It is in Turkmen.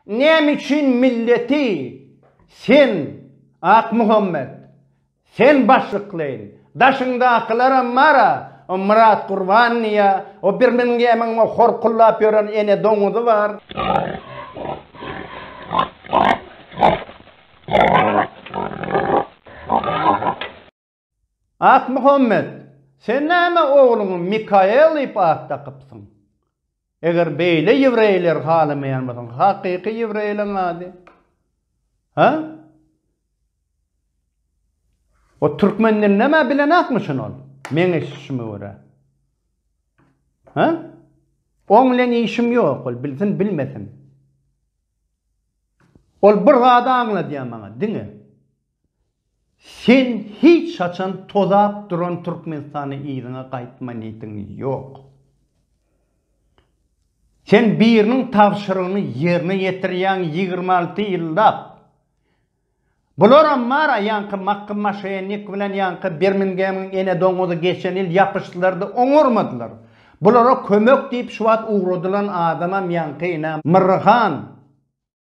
Nem için milleti sen Ak Muhammed sen başlıklayın. Daşında akılara mara o Murat Kurbanniya o Birmingham o horkullap yoran ene donudu var. Ak Muhammed sen näme oğlunu Mikail ip atta kıpsın? Eger beýle ýevreyler halamayan bolsaň, hakyky ýevreyler ady. Ha? O Türkmenler näme bilen akmyşyn ol? Men eşitişime görä. Ha? Oň bilen işim ýok, ol bilsin bilmesin. Ol bir gada aňla diýen maňa, diňe. Sen hiç saçan tozap duran Türkmenistany ýygyna gaýtma niýetiň ýok. Sen birinin tavşırığını yerine getirýän 26 ýyldap. Bular mara yankı Makkı maşenik bilen yankı Birmingham'ın ene doňudy geçen ýyl ýapyşdylar da oňurmadylar. Bulara kömek diýip şu wagt uğradylan adamam yankı ene Mirhan